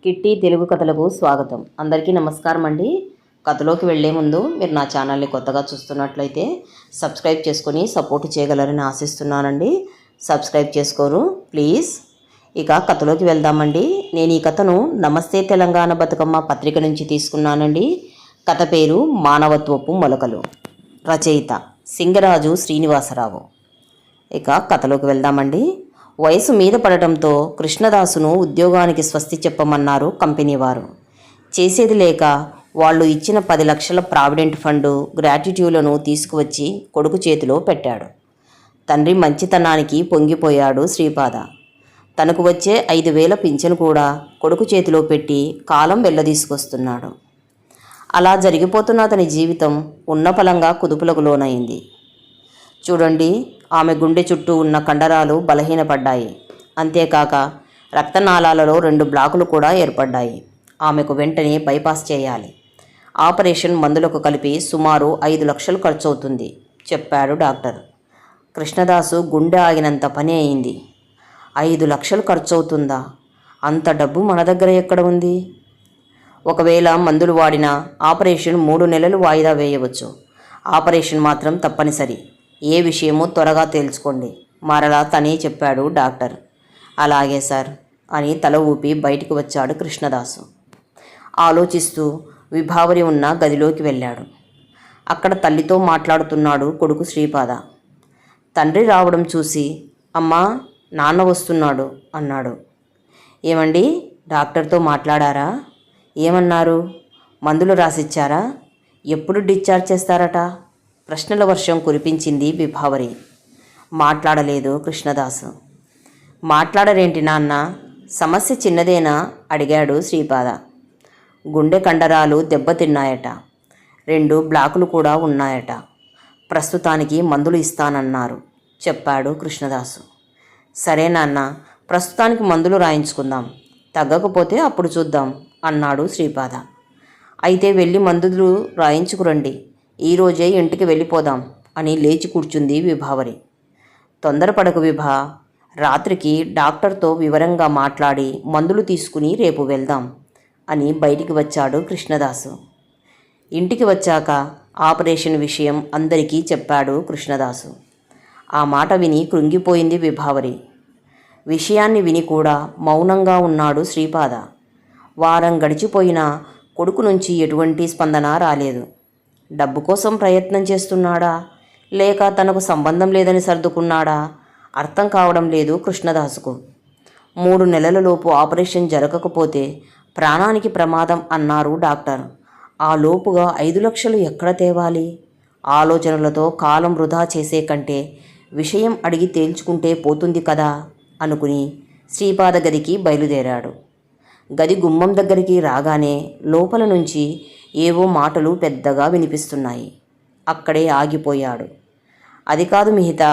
Kitty Telugu కథలకు స్వాగతం. అందరికీ నమస్కారం అండి. కథలోకి వెళ్లే ముందు మీరు నా ఛానల్ని కొత్తగా చూస్తున్నట్లయితే సబ్స్క్రైబ్ చేసుకొని సపోర్ట్ చేయగలరని ఆశిస్తున్నానండి. సబ్స్క్రైబ్ చేసుకోరు ప్లీజ్. ఇక కథలోకి వెళ్దామండి. నేను ఈ కథను నమస్తే తెలంగాణ బతుకమ్మ పత్రిక నుంచి తీసుకున్నానండి. కథ పేరు మానవత్వపు మొలకలు. రచయిత సింగరాజు శ్రీనివాసరావు. ఇక కథలోకి వెళ్దామండి. వయసు మీద పడటంతో కృష్ణదాసును ఉద్యోగానికి స్వస్తి చెప్పమన్నారు కంపెనీ వారు. చేసేది లేక వాళ్ళు ఇచ్చిన 10 లక్షల ప్రావిడెంట్ ఫండ్ గ్రాట్యుటీలను తీసుకువచ్చి కొడుకు చేతిలో పెట్టాడు. తండ్రి మంచితనానికి పొంగిపోయాడు శ్రీపాద. తనకు వచ్చే 5,000 పింఛను కూడా కొడుకు చేతిలో పెట్టి కాలం వెళ్ళదీసుకొస్తున్నాడు. అలా జరిగిపోతున్న అతని జీవితం ఉన్నపలంగా కుదుపులకు లోనైంది. చూడండి, ఆమె గుండె చుట్టూ ఉన్న కండరాలు బలహీనపడ్డాయి. అంతేకాక రక్తనాళాలలో 2 బ్లాకులు కూడా ఏర్పడ్డాయి. ఆమెకు వెంటనే బైపాస్ చేయాలి. ఆపరేషన్ మందులకు కలిపి సుమారు 5 లక్షలు ఖర్చవుతుంది చెప్పాడు డాక్టర్. కృష్ణదాసు గుండె ఆగినంత పని అయింది. 5 లక్షలు ఖర్చవుతుందా? అంత డబ్బు మన దగ్గర ఎక్కడ ఉంది? ఒకవేళ మందులు వాడినా ఆపరేషన్ 3 నెలలు వాయిదా వేయవచ్చు. ఆపరేషన్ మాత్రం తప్పనిసరి. ఏ విషయమో త్వరగా తేల్చుకోండి మరలా తనే చెప్పాడు డాక్టర్. అలాగే సార్ అని తల ఊపి బయటికి వచ్చాడు కృష్ణదాసు. ఆలోచిస్తూ విభావరి ఉన్న గదిలోకి వెళ్ళాడు. అక్కడ తల్లితో మాట్లాడుతున్నాడు కొడుకు శ్రీపాద. తండ్రి రావడం చూసి, అమ్మా, నాన్న వస్తున్నాడు అన్నాడు. ఏమండి, డాక్టర్తో మాట్లాడారా? ఏమన్నారు? మందులు రాసిచ్చారా? ఎప్పుడు డిశ్చార్జ్ చేస్తారట? ప్రశ్నల వర్షం కురిపించింది విభావరి. మాట్లాడలేదు కృష్ణదాసు. మాట్లాడరేంటి నాన్న? సమస్య చిన్నదేనా అడిగాడు శ్రీపాద. గుండె కండరాలు దెబ్బతిన్నాయట. 2 బ్లాకులు కూడా ఉన్నాయట. ప్రస్తుతానికి మందులు ఇస్తానన్నారు చెప్పాడు కృష్ణదాసు. సరే నాన్న, ప్రస్తుతానికి మందులు రాయించుకుందాం. తగ్గకపోతే అప్పుడు చూద్దాం అన్నాడు శ్రీపాద. అయితే వెళ్ళి మందులు రాయించుకురండి. ఈరోజే ఇంటికి వెళ్ళిపోదాం అని లేచి కూర్చుంది విభావరి. తొందరపడకు విభా, రాత్రికి డాక్టర్తో వివరంగా మాట్లాడి మందులు తీసుకుని రేపు వెళ్దాం అని బయటికి వచ్చాడు కృష్ణదాసు. ఇంటికి వచ్చాక ఆపరేషన్ విషయం అందరికీ చెప్పాడు కృష్ణదాసు. ఆ మాట విని కృంగిపోయింది విభావరి. విషయాన్ని విని కూడా మౌనంగా ఉన్నాడు శ్రీపాద. వారం గడిచిపోయినా కొడుకు నుంచి ఎటువంటి స్పందన రాలేదు. డబ్బు కోసం ప్రయత్నం చేస్తున్నాడా, లేక తనకు సంబంధం లేదని సర్దుకున్నాడా అర్థం కావడం లేదు కృష్ణదాసుకు. 3 నెలలలోపు ఆపరేషన్ జరగకపోతే ప్రాణానికి ప్రమాదం అన్నారు డాక్టర్. ఆ లోపుగా 5 లక్షలు ఎక్కడ తేవాలి? ఆలోచనలతో కాలం వృధా చేసే కంటే విషయం అడిగి తేల్చుకుంటే పోతుంది కదా అనుకుని శ్రీపాద గదికి బయలుదేరాడు. గది గుమ్మం దగ్గరికి రాగానే లోపల నుంచి ఏవో మాటలు పెద్దగా వినిపిస్తున్నాయి. అక్కడే ఆగిపోయాడు. అది కాదు మిహితా,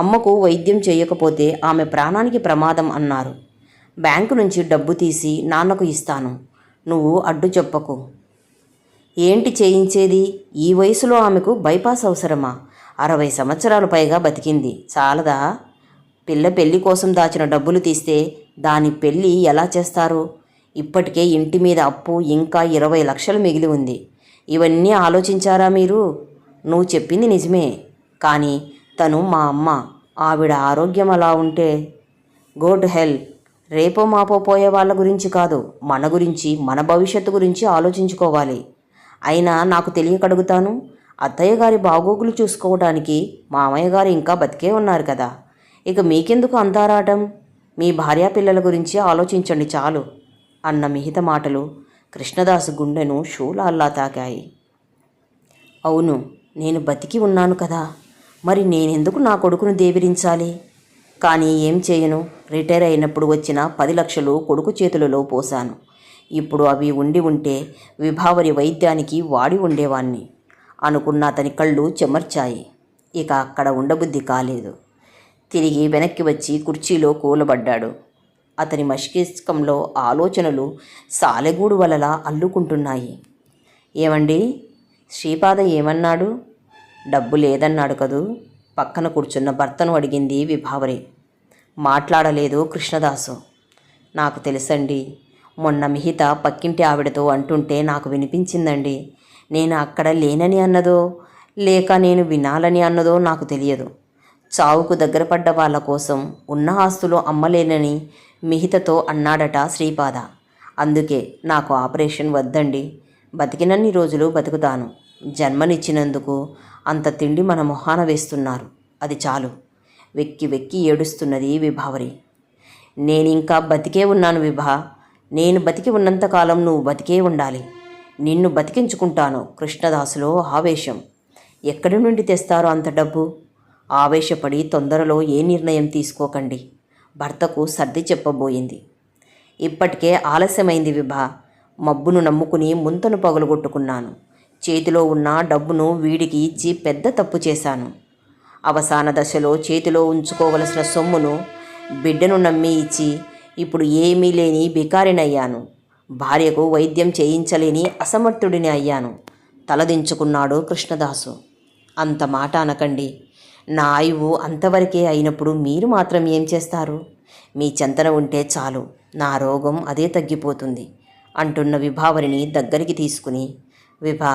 అమ్మకు వైద్యం చేయకపోతే ఆమె ప్రాణానికి ప్రమాదం అన్నారు. బ్యాంకు నుంచి డబ్బు తీసి నాన్నకు ఇస్తాను, నువ్వు అడ్డు చెప్పకు. ఏంటి చేయించేది? ఈ వయసులో ఆమెకు బైపాస్ అవసరమా? 60 సంవత్సరాలు పైగా బతికింది, చాలదా? పిల్ల పెళ్లి కోసం దాచిన డబ్బులు తీస్తే దాని పెళ్ళి ఎలా చేస్తారు? ఇప్పటికే ఇంటి మీద అప్పు ఇంకా 20 లక్షలు మిగిలి ఉంది. ఇవన్నీ ఆలోచించారా మీరు? నువ్వు చెప్పింది నిజమే, కానీ తను మా అమ్మ. ఆవిడ ఆరోగ్యం అలా ఉంటే గోడ్ హెల్. రేపో మాపో పోయే వాళ్ళ గురించి కాదు, మన గురించి, మన భవిష్యత్తు గురించి ఆలోచించుకోవాలి. అయినా నాకు తెలియకడుగుతాను, అత్తయ్య గారి బాగోగులు చూసుకోవడానికి మామయ్య గారు ఇంకా బతికే ఉన్నారు కదా. ఇక మీకెందుకు అంతారాటం? మీ భార్యాపిల్లల గురించి ఆలోచించండి చాలు అన్న మిహిత మాటలు కృష్ణదాసు గుండెను శూలాల్లా తాకాయి. అవును, నేను బతికి ఉన్నాను కదా, మరి నేనెందుకు నా కొడుకును దేవిరించాలి? కానీ ఏం చేయను? రిటైర్ అయినప్పుడు వచ్చిన 10 లక్షలు కొడుకు చేతులలో పోశాను. ఇప్పుడు అవి ఉండి ఉంటే విభావరి వైద్యానికి వాడి ఉండేవాణ్ణి అనుకున్న అతని కళ్ళు చెమర్చాయి. ఇక అక్కడ ఉండబుద్ధి కాలేదు. తిరిగి వెనక్కి వచ్చి కుర్చీలో కూలబడ్డాడు. అతని మస్తిష్కంలో ఆలోచనలు సాలెగూడు వలలా అల్లుకుంటున్నాయి. ఏమండి, శ్రీపాద ఏమన్నాడు? డబ్బు లేదన్నాడు కదూ? పక్కన కూర్చున్న భర్తను అడిగింది విభావరి. మాట్లాడలేదు కృష్ణదాసు. నాకు తెలుసండి, మొన్న మిహిత పక్కింటి ఆవిడతో అంటుంటే నాకు వినిపించిందండి. నేను అక్కడ లేనని అన్నదో లేక నేను వినాలని అన్నదో నాకు తెలియదు. చావుకు దగ్గర పడ్డ వాళ్ళ కోసం ఉన్న ఆస్తులు అమ్మలేనని మిహితతో అన్నాడట శ్రీపాద. అందుకే నాకు ఆపరేషన్ వద్దండి, బతికినన్ని రోజులు బతుకుతాను. జన్మనిచ్చినందుకు అంత తిండి మన మొహాన వేస్తున్నారు, అది చాలు. వెక్కి వెక్కి ఏడుస్తున్నది విభావరి. నేనింకా బతికే ఉన్నాను విభా, నేను బతికి ఉన్నంతకాలం నువ్వు బతికే ఉండాలి. నిన్ను బతికించుకుంటాను. కృష్ణదాసులో ఆవేశం. ఎక్కడి నుండి తెస్తారో అంత డబ్బు? ఆవేశపడి తొందరలో ఏ నిర్ణయం తీసుకోకండి, భర్తకు సర్ది చెప్పబోయింది. ఇప్పటికే ఆలస్యమైంది విభా. మబ్బును నమ్ముకుని ముంతను పగులగొట్టుకున్నాను. చేతిలో ఉన్న డబ్బును వీడికి ఇచ్చి పెద్ద తప్పు చేశాను. అవసాన దశలో చేతిలో ఉంచుకోవలసిన సొమ్మును బిడ్డను నమ్మి ఇచ్చి ఇప్పుడు ఏమీ లేని బికారినయ్యాను. భార్యకు వైద్యం చేయించలేని అసమర్థుడిని అయ్యాను, తలదించుకున్నాడు కృష్ణదాసు. అంత మాట అనకండి. నా ఆయువు అంతవరకే అయినప్పుడు మీరు మాత్రం ఏం చేస్తారు? మీ చెంతన ఉంటే చాలు, నా రోగం అదే తగ్గిపోతుంది అంటున్న విభావరిని దగ్గరికి తీసుకుని, విభా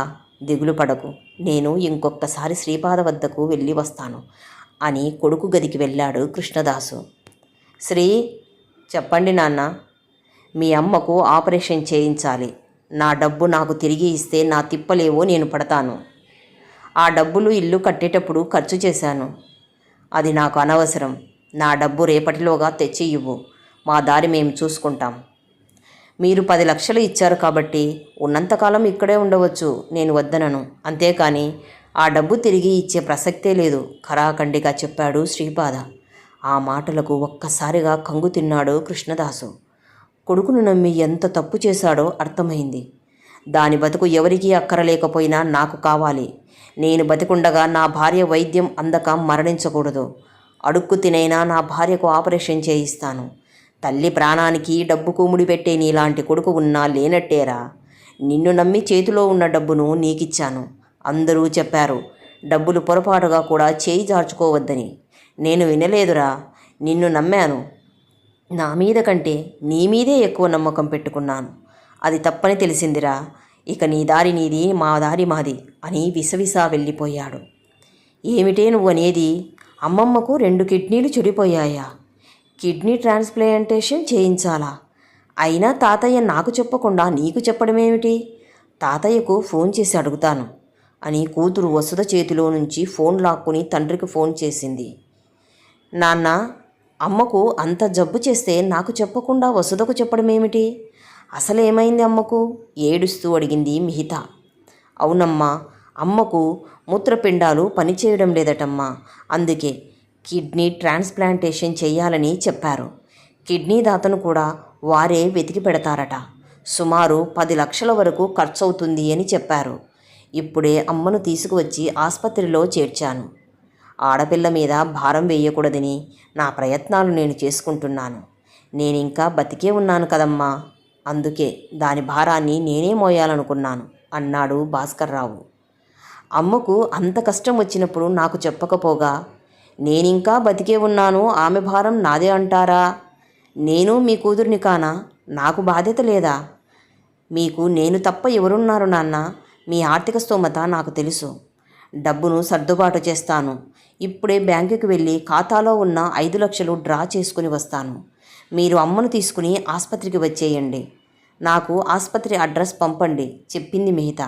దిగులు పడకు, నేను ఇంకొకసారి శ్రీపాద వద్దకు వెళ్ళి వస్తాను అని కొడుకు గదికి వెళ్ళాడు కృష్ణదాసు. శ్రీ, చెప్పండి నాన్న. మీ అమ్మకు ఆపరేషన్ చేయించాలి. నా డబ్బు నాకు తిరిగి ఇస్తే నా తిప్పలేవో నేను పడతాను. ఆ డబ్బులు ఇల్లు కట్టేటప్పుడు ఖర్చు చేశాను, అది నాకు అనవసరం. నా డబ్బు రేపటిలోగా తెచ్చి ఇవ్వు, మా దారి మేము చూసుకుంటాం. మీరు 10 లక్షలు ఇచ్చారు కాబట్టి ఉన్నంతకాలం ఇక్కడే ఉండవచ్చు, నేను వద్దనను. అంతేకాని ఆ డబ్బు తిరిగి ఇచ్చే ప్రసక్తే లేదు, ఖరాఖండిగా చెప్పాడు శ్రీపాద. ఆ మాటలకు ఒక్కసారిగా కంగు తిన్నాడు కృష్ణదాసు. కొడుకును నమ్మి ఎంత తప్పు చేశాడో అర్థమైంది. దాని బతుకు ఎవరికీ అక్కరలేకపోయినా నాకు కావాలి. నేను బతికుండగా నా భార్య వైద్యం అందక మరణించకూడదు. అడుక్కు తినైనా నా భార్యకు ఆపరేషన్ చేయిస్తాను. తల్లి ప్రాణానికి డబ్బుకు ముడిపెట్టే నీలాంటి కొడుకు ఉన్నా లేనట్టేరా. నిన్ను నమ్మి చేతిలో ఉన్న డబ్బును నీకిచ్చాను. అందరూ చెప్పారు డబ్బులు పొరపాటుగా కూడా చేయి జార్చుకోవద్దని. నేను వినలేదురా, నిన్ను నమ్మాను. నా మీద కంటే నీ మీదే ఎక్కువ నమ్మకం పెట్టుకున్నాను. అది తప్పని తెలిసిందిరా. ఇక నీ దారి నీది, మా దారి మాది అని విసవిసా వెళ్ళిపోయాడు. ఏమిటే నువ్వనేది? అమ్మమ్మకు 2 కిడ్నీలు చెడిపోయాయా? Kidney transplantation చేయించాలా? అయినా తాతయ్య నాకు చెప్పకుండా నీకు చెప్పడమేమిటి? తాతయ్యకు ఫోన్ చేసి అడుగుతాను అని కూతురు వసుధ చేతిలో నుంచి ఫోన్ లాక్కుని తండ్రికి ఫోన్ చేసింది. నాన్న, అమ్మకు అంత జబ్బు చేస్తే నాకు చెప్పకుండా వసుధకు చెప్పడమేమిటి? అసలేమైంది అమ్మకు? ఏడుస్తూ అడిగింది మిహిత. అవునమ్మా, అమ్మకు మూత్రపిండాలు పనిచేయడం లేదటమ్మా. అందుకే కిడ్నీ ట్రాన్స్ప్లాంటేషన్ చేయాలని చెప్పారు. కిడ్నీ దాతను కూడా వారే వెతికి పెడతారట. సుమారు 10 లక్షల వరకు ఖర్చవుతుంది అని చెప్పారు. ఇప్పుడే అమ్మను తీసుకువచ్చి ఆసుపత్రిలో చేర్చాను. ఆడపిల్ల మీద భారం వేయకూడదని నా ప్రయత్నాలు నేను చేసుకుంటున్నాను. నేనింకా బతికే ఉన్నాను కదమ్మా, అందుకే దాని భారాన్ని నేనే మోయాలనుకున్నాను అన్నాడు భాస్కర్రావు. అమ్మకు అంత కష్టం వచ్చినప్పుడు నాకు చెప్పకపోగా నేనింకా బతికే ఉన్నాను, ఆమె భారం నాదే అంటారా? నేను మీ కూతుర్ని కానా? నాకు బాధ్యత లేదా? మీకు నేను తప్ప ఎవరున్నారు నాన్న? మీ ఆర్థిక స్తోమత నాకు తెలుసు. డబ్బును సర్దుబాటు చేస్తాను. ఇప్పుడే బ్యాంకుకి వెళ్ళి ఖాతాలో ఉన్న 5 లక్షలు డ్రా చేసుకుని వస్తాను. మీరు అమ్మను తీసుకుని ఆసుపత్రికి వచ్చేయండి. నాకు ఆసుపత్రి అడ్రస్ పంపండి చెప్పింది మిహిత.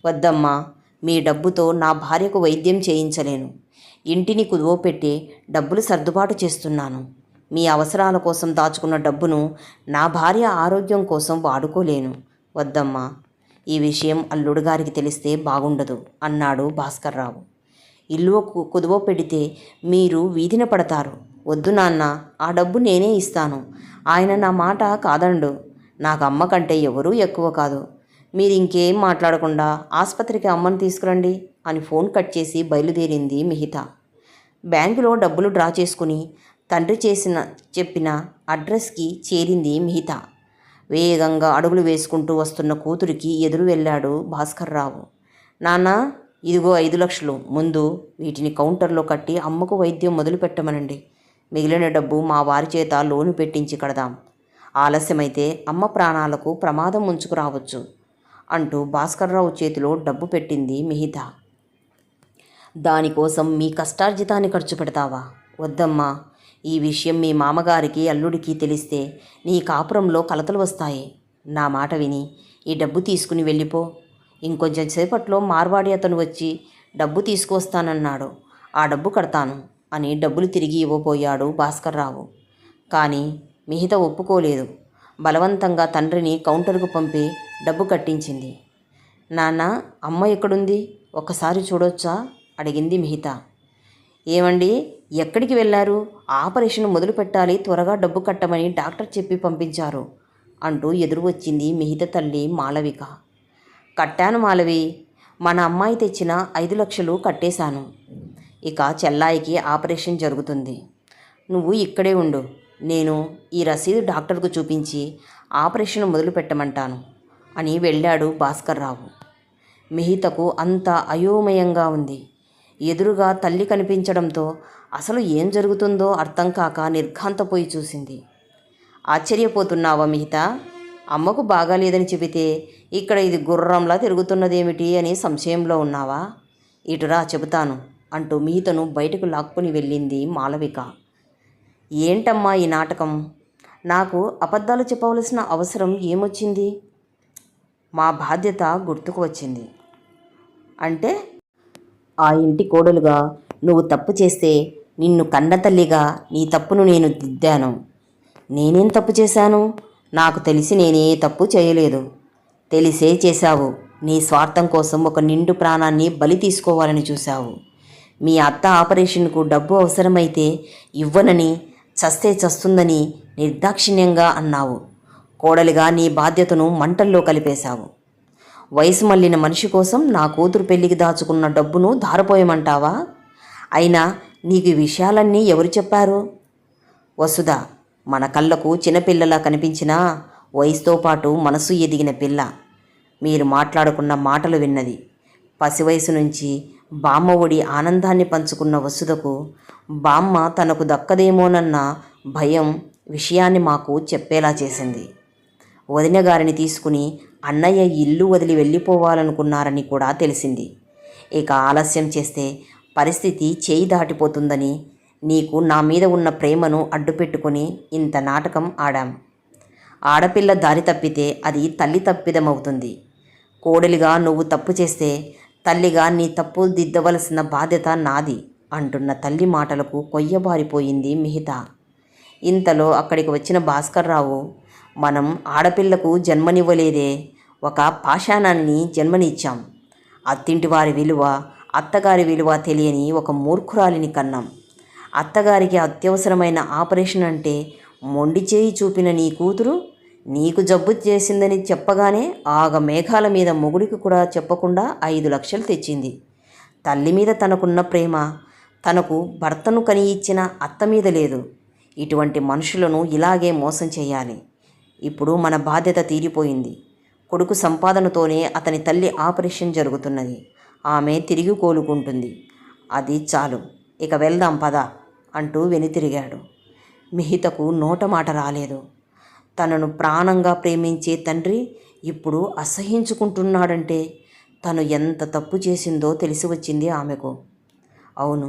వద్దమ్మా, మీ డబ్బుతో నా భార్యకు వైద్యం చేయించలేను. ఇంటిని కుదువపెట్టి డబ్బులు సర్దుబాటు చేస్తున్నాను. మీ అవసరాల కోసం దాచుకున్న డబ్బును నా భార్య ఆరోగ్యం కోసం వాడుకోలేను. వద్దమ్మా, ఈ విషయం అల్లుడు గారికి తెలిస్తే బాగుండదు అన్నాడు భాస్కర్రావు. ఇల్లు కుదువ పెడితే మీరు వీధిన పడతారు. వద్దు నాన్న, ఆ డబ్బు నేనే ఇస్తాను. ఆయన నా మాట కాదండు. నాకు అమ్మ కంటే ఎవరూ ఎక్కువ కాదు. మీరు ఇంకేం మాట్లాడకుండా ఆసుపత్రికి అమ్మను తీసుకురండి అని ఫోన్ కట్ చేసి బయలుదేరింది మిహిత. బ్యాంకులో డబ్బులు డ్రా చేసుకుని తండ్రి చెప్పిన అడ్రస్కి చేరింది మిహిత. వేగంగా అడుగులు వేసుకుంటూ వస్తున్న కూతురికి ఎదురు వెళ్ళాడు భాస్కర్రావు. నాన్న, ఇదిగో 5 లక్షలు, ముందు వీటిని కౌంటర్లో కట్టి అమ్మకు వైద్యం మొదలు పెట్టమనండి. మిగిలిన డబ్బు మా వారి చేత లోను పెట్టించి కడదాం. ఆలస్యమైతే అమ్మ ప్రాణాలకు ప్రమాదం ముంచుకురావచ్చు అంటూ భాస్కర్రావు చేతిలో డబ్బు పెట్టింది మిహిత. దానికోసం మీ కష్టార్జితాన్ని ఖర్చు పెడతావా? వద్దమ్మా, ఈ విషయం మీ మామగారికి అల్లుడికి తెలిస్తే నీ కాపురంలో కలతలు వస్తాయి. నా మాట విని ఈ డబ్బు తీసుకుని వెళ్ళిపో. ఇంకొంచెం సేపట్లో మార్వాడి అతను వచ్చి డబ్బు తీసుకువస్తానన్నాడు. ఆ డబ్బు కడతాను అని డబ్బులు తిరిగి ఇవ్వబోయాడు భాస్కర్రావు. కానీ మిహిత ఒప్పుకోలేదు. బలవంతంగా తండ్రిని కౌంటర్కు పంపి డబ్బు కట్టించింది. నాన్న, అమ్మ ఎక్కడుంది? ఒక్కసారి చూడొచ్చా? అడిగింది మిహిత. ఏమండి, ఎక్కడికి వెళ్ళారు? ఆపరేషన్ మొదలు పెట్టాలి, త్వరగా డబ్బు కట్టమని డాక్టర్ చెప్పి పంపించారు అంటూ ఎదురు వచ్చింది మిహిత తల్లి మాళవిక. కట్టాను మాలవి, మన అమ్మాయి తెచ్చిన 5 లక్షలు కట్టేశాను. ఇక చెల్లాయికి ఆపరేషన్ జరుగుతుంది. నువ్వు ఇక్కడే ఉండు. నేను ఈ రసీదు డాక్టర్కు చూపించి ఆపరేషన్ మొదలు పెట్టమంటాను అని వెళ్ళాడు భాస్కర్రావు. మిహితకు అంతా అయోమయంగా ఉంది. ఎదురుగా తల్లి కనిపించడంతో అసలు ఏం జరుగుతుందో అర్థం కాక నిర్ఘాంతపోయి చూసింది. ఆశ్చర్యపోతున్నావా మిహిత? అమ్మకు బాగాలేదని చెబితే ఇక్కడ ఇది గుర్రంలా తిరుగుతున్నదేమిటి అని సంశయంలో ఉన్నావా? ఇటురా చెబుతాను అంటూ మిహితను బయటకు లాక్కుని వెళ్ళింది మాళవిక. ఏంటమ్మా ఈ నాటకం? నాకు అబద్ధాలు చెప్పవలసిన అవసరం ఏమొచ్చింది? మా బాధ్యత గుర్తుకు వచ్చింది. అంటే? ఆ ఇంటి కోడలుగా నువ్వు తప్పు చేస్తే నిన్ను కన్నతల్లిగా నీ తప్పును నేను దిద్దాను. నేనేం తప్పు చేశాను? నాకు తెలిసి నేనే తప్పు చేయలేదు. తెలిసే చేశావు. నీ స్వార్థం కోసం ఒక నిండు ప్రాణాన్ని బలి తీసుకోవాలని చూశావు. మీ అత్త ఆపరేషన్కు డబ్బు అవసరమైతే ఇవ్వనని, చస్తే చస్తుందని నిర్దాక్షిణ్యంగా అన్నావు. కోడలిగా నీ బాధ్యతను మంటల్లో కలిపేశావు. వయసు మళ్ళిన మనిషి కోసం నా కూతురు పెళ్లికి దాచుకున్న డబ్బును ధారపోయమంటావా? అయినా నీకు ఈ విషయాలన్నీ ఎవరు చెప్పారు? వసుధ మన కళ్ళకు చిన్నపిల్లలా కనిపించినా వయసుతో పాటు మనసు ఎదిగిన పిల్ల. మీరు మాట్లాడుకున్న మాటలు విన్నది. పసివయసు నుంచి బామ్మ ఒడి ఆనందాన్ని పంచుకున్న వసుధకు బామ్మ తనకు దక్కదేమోనన్న భయం విషయాన్ని మాకు చెప్పేలా చేసింది. వదిన గారిని తీసుకుని అన్నయ్య ఇల్లు వదిలి వెళ్ళిపోవాలనుకున్నారని కూడా తెలిసింది. ఇక ఆలస్యం చేస్తే పరిస్థితి చేయి దాటిపోతుందని నీకు నా మీద ఉన్న ప్రేమను అడ్డుపెట్టుకుని ఇంత నాటకం ఆడాం. ఆడపిల్ల దారి తప్పితే అది తల్లి తప్పిదమవుతుంది. కోడలిగా నువ్వు తప్పు చేస్తే తల్లిగా నీ తప్పు దిద్దవలసిన బాధ్యత నాది అంటున్న తల్లి మాటలకు కొయ్యబారిపోయింది మిహిత. ఇంతలో అక్కడికి వచ్చిన భాస్కర్రావు, మనం ఆడపిల్లకు జన్మనివ్వలేదే, ఒక పాషాణాన్ని జన్మనిచ్చాం. అత్తింటి వారి విలువ, అత్తగారి విలువ తెలియని ఒక మూర్ఖురాలిని కన్నాం. అత్తగారికి అత్యవసరమైన ఆపరేషన్ అంటే మొండి చేయి చూపిన నీ కూతురు నీకు జబ్బు చేసిందని చెప్పగానే ఆగ మేఘాల మీద మొగుడికి కూడా చెప్పకుండా 5 లక్షలు తెచ్చింది. తల్లి మీద తనకున్న ప్రేమ తనకు భర్తను కని ఇచ్చిన అత్త మీద లేదు. ఇటువంటి మనుషులను ఇలాగే మోసం చేయాలి. ఇప్పుడు మన బాధ్యత తీరిపోయింది. కొడుకు సంపాదనతోనే అతని తల్లి ఆపరేషన్ జరుగుతున్నది. ఆమె తిరిగి కోలుకుంటుంది. అది చాలు, ఇక వెళ్దాం పద అంటూ వెనుతిరిగాడు. మిహితకు నోట మాట రాలేదు. తనను ప్రాణంగా ప్రేమించే తండ్రి ఇప్పుడు అసహించుకుంటున్నాడంటే తను ఎంత తప్పు చేసిందో తెలిసి వచ్చింది ఆమెకు. అవును,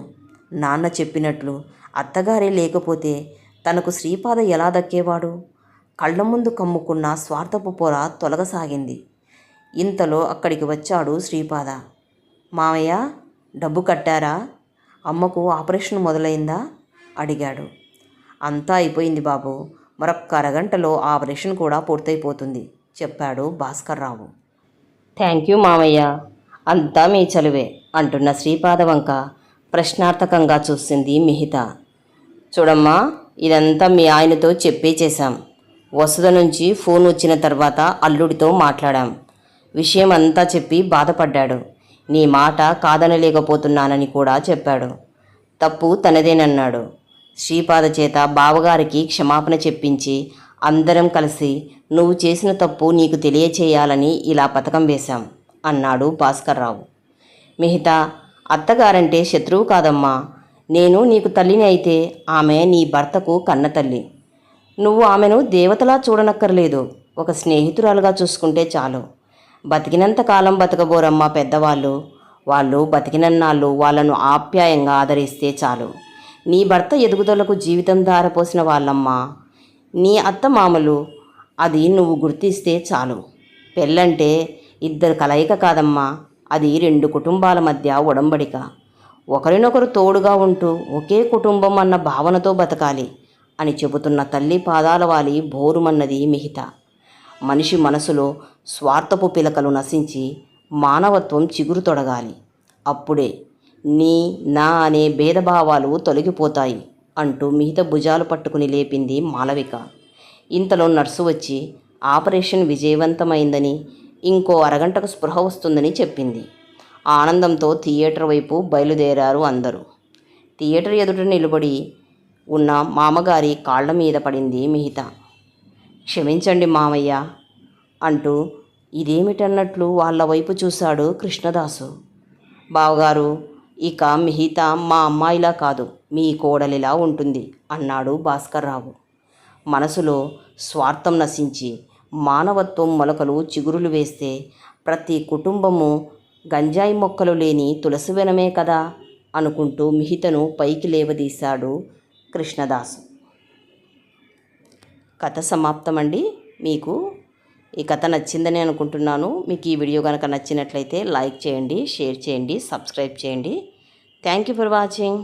నాన్న చెప్పినట్లు అత్తగారే లేకపోతే తనకు శ్రీపాద ఎలా దక్కేవాడు? కళ్ళ ముందు కమ్ముకున్న స్వార్థపు పొర తొలగసాగింది. ఇంతలో అక్కడికి వచ్చాడు శ్రీపాద. మామయ్య, డబ్బు కట్టారా? అమ్మకు ఆపరేషన్ మొదలైందా? అడిగాడు. అంతా అయిపోయింది బాబు, మరొక్క అరగంటలో ఆపరేషన్ కూడా పూర్తయిపోతుంది చెప్పాడు భాస్కర్రావు. థ్యాంక్ యూ మామయ్య, అంతా మీ చలువే అంటున్న శ్రీపాద వంక ప్రశ్నార్థకంగా చూసింది మిహిత. చూడమ్మా, ఇదంతా మీ ఆయనతో చెప్పే చేశాం. వసుధ నుంచి ఫోన్ వచ్చిన తర్వాత అల్లుడితో మాట్లాడాం. విషయం అంతా చెప్పి బాధపడ్డాడు. నీ మాట కాదనలేకపోతున్నానని కూడా చెప్పాడు. తప్పు తనదేనన్నాడు. శ్రీపాద చేత బావగారికి క్షమాపణ చెప్పించి అందరం కలిసి నువ్వు చేసిన తప్పు నీకు తెలియచేయాలని ఇలా పథకం వేశాం అన్నాడు భాస్కర్రావు. మిహిత, అత్తగారంటే శత్రువు కాదమ్మా. నేను నీకు తల్లిని అయితే ఆమె నీ భర్తకు కన్నతల్లి. నువ్వు ఆమెను దేవతలా చూడనక్కర్లేదు, ఒక స్నేహితురాలుగా చూసుకుంటే చాలు. బతికినంత కాలం బతకబోరమ్మా పెద్దవాళ్ళు. వాళ్ళు బతికినన్నాళ్ళు వాళ్ళను ఆప్యాయంగా ఆదరిస్తే చాలు. నీ భర్త ఎదుగుదలకు జీవితం ధారపోసిన వాళ్ళమ్మా నీ అత్త మామలు. అది నువ్వు గుర్తిస్తే చాలు. పెళ్ళంటే ఇద్దరు కలయిక కాదమ్మా, అది రెండు కుటుంబాల మధ్య ఒడంబడిక. ఒకరినొకరు తోడుగా ఉంటూ ఒకే కుటుంబం అన్న భావనతో బతకాలి అని చెబుతున్న తల్లి పాదాల వాలి బోరుమన్నది మిహిత. మనిషి మనసులో స్వార్థపు పిలకలు నశించి మానవత్వం చిగురు తొడగాలి. అప్పుడే నీ నా అనే భేదభావాలు తొలగిపోతాయి అంటూ మిహిత భుజాలు పట్టుకుని లేపింది మాలవిక. ఇంతలో నర్సు వచ్చి ఆపరేషన్ విజయవంతమైందని, ఇంకో అరగంటకు స్పృహ వస్తుందని చెప్పింది. ఆనందంతో థియేటర్ వైపు బయలుదేరారు అందరూ. థియేటర్ ఎదుట నిలబడి ఉన్న మామగారి కాళ్ల మీద పడింది మిహిత. క్షమించండి మామయ్య అంటూ ఇదేమిటన్నట్లు వాళ్ళ వైపు చూశాడు కృష్ణదాసు. బావగారు, ఇక మిహిత మా అమ్మాయిలా కాదు, మీ కోడలిలా ఉంటుంది అన్నాడు భాస్కర్రావు. మనసులో స్వార్థం నశించి మానవత్వం మొలకలు చిగురులు వేస్తే ప్రతి కుటుంబము గంజాయి మొక్కలు లేని తులసివనమే కదా అనుకుంటూ మిహితను పైకి లేవదీశాడు కృష్ణదాసు. కథ సమాప్తమండి. మీకు ఈ కథ నచ్చిందని అనుకుంటున్నాను. మీకు ఈ వీడియో కనుక నచ్చినట్లయితే లైక్ చేయండి, షేర్ చేయండి, సబ్స్క్రైబ్ చేయండి. Thank you for watching.